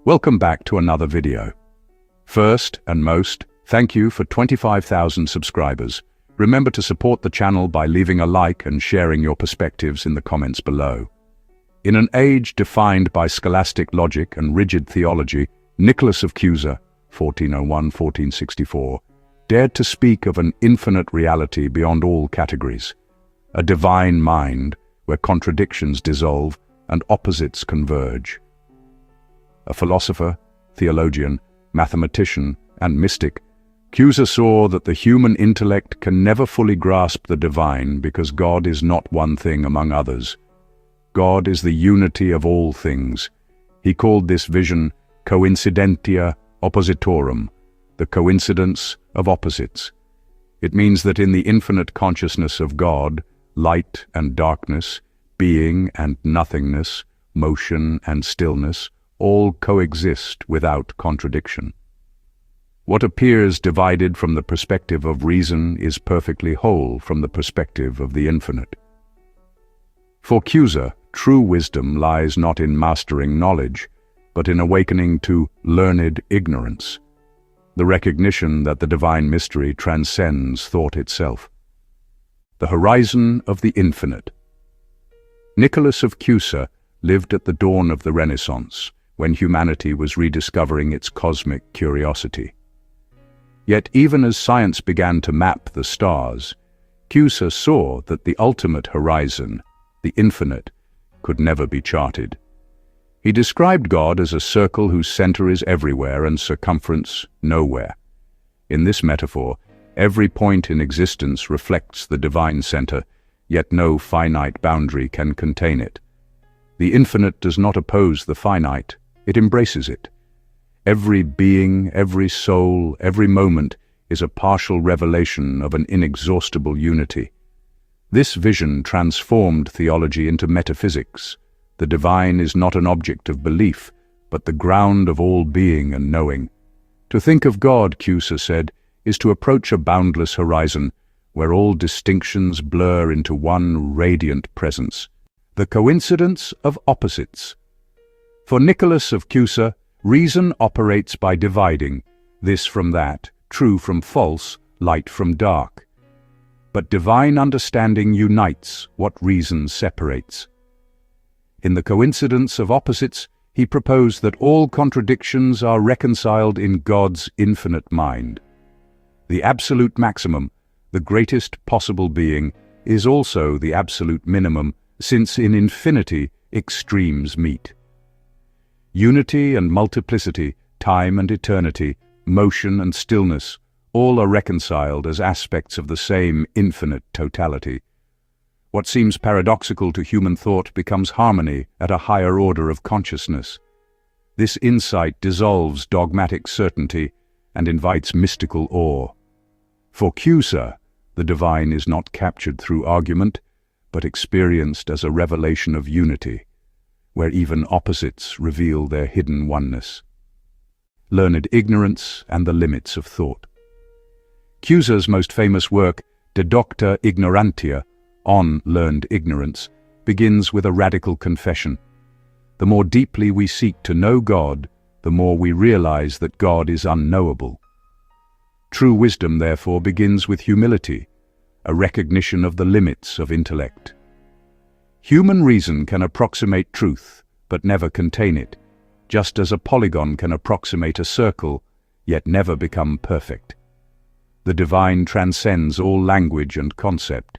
Welcome back to another video. First and most, thank you for 25,000 subscribers. Remember to support the channel by leaving a like and sharing your perspectives in the comments below. In an age defined by scholastic logic and rigid theology, Nicholas of Cusa, 1401-1464, dared to speak of an infinite reality beyond all categories, a divine mind where contradictions dissolve and opposites converge. A philosopher, theologian, mathematician, and mystic, Cusa saw that the human intellect can never fully grasp the divine because God is not one thing among others. God is the unity of all things. He called this vision coincidentia oppositorum, the coincidence of opposites. It means that in the infinite consciousness of God, light and darkness, being and nothingness, motion and stillness, all coexist without contradiction. What appears divided from the perspective of reason is perfectly whole from the perspective of the infinite. For Cusa, true wisdom lies not in mastering knowledge, but in awakening to learned ignorance, the recognition that the divine mystery transcends thought itself. The horizon of the infinite. Nicholas of Cusa lived at the dawn of the Renaissance, when humanity was rediscovering its cosmic curiosity. Yet even as science began to map the stars, Cusa saw that the ultimate horizon, the infinite, could never be charted. He described God as a circle whose center is everywhere and circumference nowhere. In this metaphor, every point in existence reflects the divine center, yet no finite boundary can contain it. The infinite does not oppose the finite, it embraces it. Every being, every soul, every moment is a partial revelation of an inexhaustible unity. This vision transformed theology into metaphysics. The divine is not an object of belief, but the ground of all being and knowing. To think of God, Cusa said, is to approach a boundless horizon, where all distinctions blur into one radiant presence. The coincidence of opposites. For Nicholas of Cusa, reason operates by dividing, this from that, true from false, light from dark. But divine understanding unites what reason separates. In the coincidence of opposites, he proposed that all contradictions are reconciled in God's infinite mind. The absolute maximum, the greatest possible being, is also the absolute minimum, since in infinity extremes meet. Unity and multiplicity, time and eternity, motion and stillness, all are reconciled as aspects of the same infinite totality. What seems paradoxical to human thought becomes harmony at a higher order of consciousness. This insight dissolves dogmatic certainty and invites mystical awe. For Cusa, the divine is not captured through argument, but experienced as a revelation of unity, where even opposites reveal their hidden oneness. Learned ignorance and the limits of thought. Cusa's most famous work, De Docta Ignorantia, on learned ignorance, begins with a radical confession. The more deeply we seek to know God, the more we realize that God is unknowable. True wisdom, therefore, begins with humility, a recognition of the limits of intellect. Human reason can approximate truth, but never contain it, just as a polygon can approximate a circle, yet never become perfect. The divine transcends all language and concept.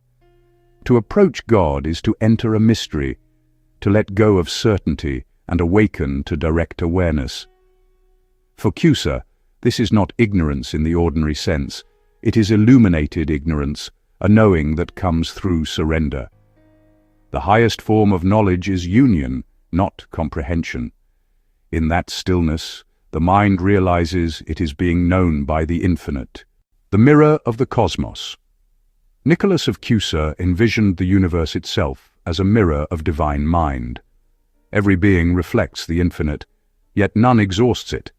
To approach God is to enter a mystery, to let go of certainty and awaken to direct awareness. For Cusa, this is not ignorance in the ordinary sense, it is illuminated ignorance, a knowing that comes through surrender. The highest form of knowledge is union, not comprehension. In that stillness, the mind realizes it is being known by the infinite. The mirror of the cosmos. Nicholas of Cusa envisioned the universe itself as a mirror of divine mind. Every being reflects the infinite, yet none exhausts it.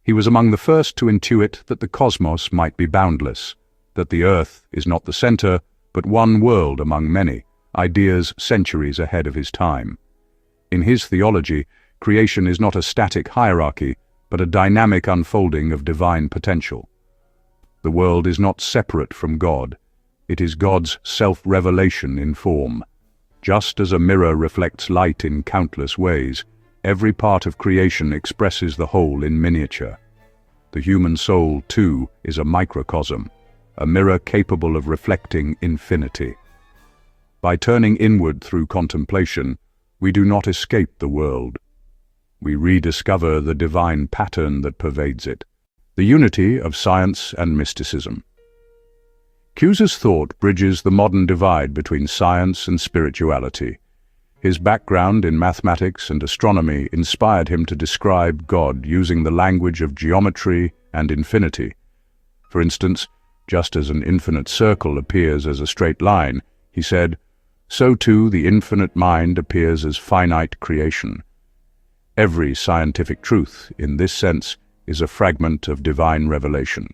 He was among the first to intuit that the cosmos might be boundless, that the earth is not the center, but one world among many, ideas centuries ahead of his time. In his theology, creation is not a static hierarchy, but a dynamic unfolding of divine potential. The world is not separate from God. It is God's self-revelation in form. Just as a mirror reflects light in countless ways, every part of creation expresses the whole in miniature. The human soul, too, is a microcosm, a mirror capable of reflecting infinity. By turning inward through contemplation, we do not escape the world. We rediscover the divine pattern that pervades it, the unity of science and mysticism. Cusa's thought bridges the modern divide between science and spirituality. His background in mathematics and astronomy inspired him to describe God using the language of geometry and infinity. For instance, just as an infinite circle appears as a straight line, he said, so too the infinite mind appears as finite creation. Every scientific truth, in this sense, is a fragment of divine revelation.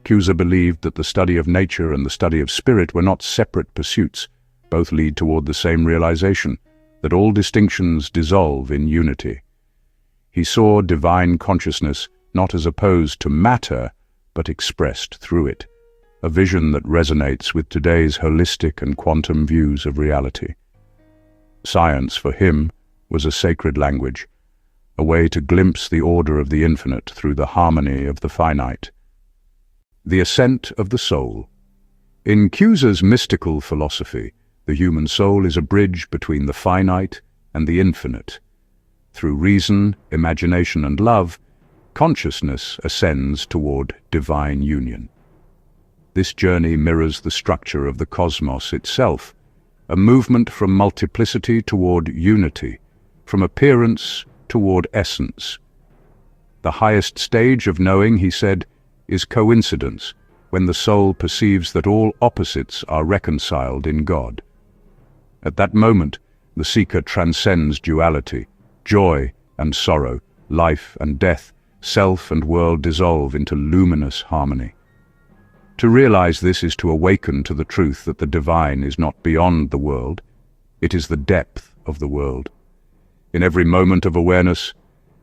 Cusa believed that the study of nature and the study of spirit were not separate pursuits. Both lead toward the same realization, that all distinctions dissolve in unity. He saw divine consciousness not as opposed to matter, but expressed through it, a vision that resonates with today's holistic and quantum views of reality. Science, for him, was a sacred language, a way to glimpse the order of the infinite through the harmony of the finite. The ascent of the soul. In Cusa's mystical philosophy, the human soul is a bridge between the finite and the infinite. Through reason, imagination, and love, consciousness ascends toward divine union. This journey mirrors the structure of the cosmos itself, a movement from multiplicity toward unity, from appearance toward essence. The highest stage of knowing, he said, is coincidence, when the soul perceives that all opposites are reconciled in God. At that moment, the seeker transcends duality. Joy and sorrow, life and death, self and world dissolve into luminous harmony. To realize this is to awaken to the truth that the divine is not beyond the world, it is the depth of the world. In every moment of awareness,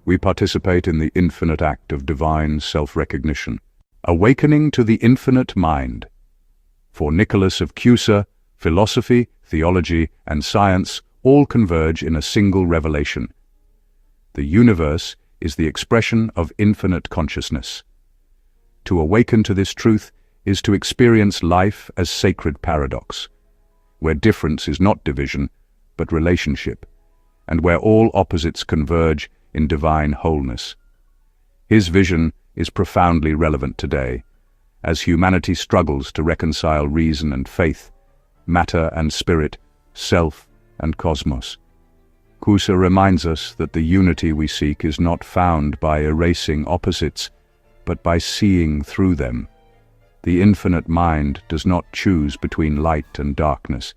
we participate in the infinite act of divine self-recognition, awakening to the infinite mind. For Nicholas of Cusa, philosophy, theology, and science all converge in a single revelation. The universe is the expression of infinite consciousness. To awaken to this truth is to experience life as sacred paradox, where difference is not division, but relationship, and where all opposites converge in divine wholeness. His vision is profoundly relevant today, as humanity struggles to reconcile reason and faith, matter and spirit, self and cosmos. Cusa reminds us that the unity we seek is not found by erasing opposites, but by seeing through them. The infinite mind does not choose between light and darkness.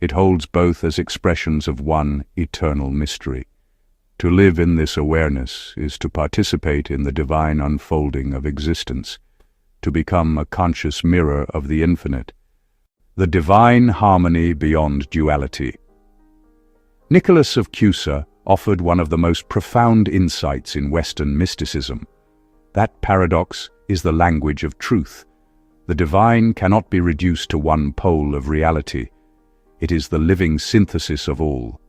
It holds both as expressions of one eternal mystery. To live in this awareness is to participate in the divine unfolding of existence, to become a conscious mirror of the infinite, the divine harmony beyond duality. Nicholas of Cusa offered one of the most profound insights in Western mysticism. That paradox is the language of truth. The divine cannot be reduced to one pole of reality. It is the living synthesis of all.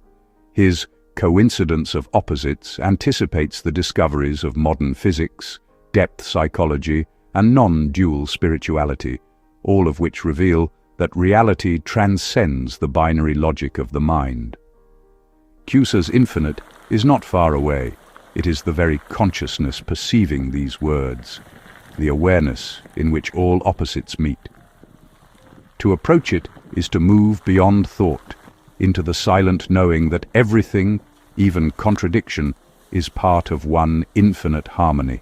His coincidence of opposites anticipates the discoveries of modern physics, depth psychology, and non-dual spirituality, all of which reveal that reality transcends the binary logic of the mind. Cusa's infinite is not far away. It is the very consciousness perceiving these words, the awareness in which all opposites meet. To approach it is to move beyond thought, into the silent knowing that everything, even contradiction, is part of one infinite harmony.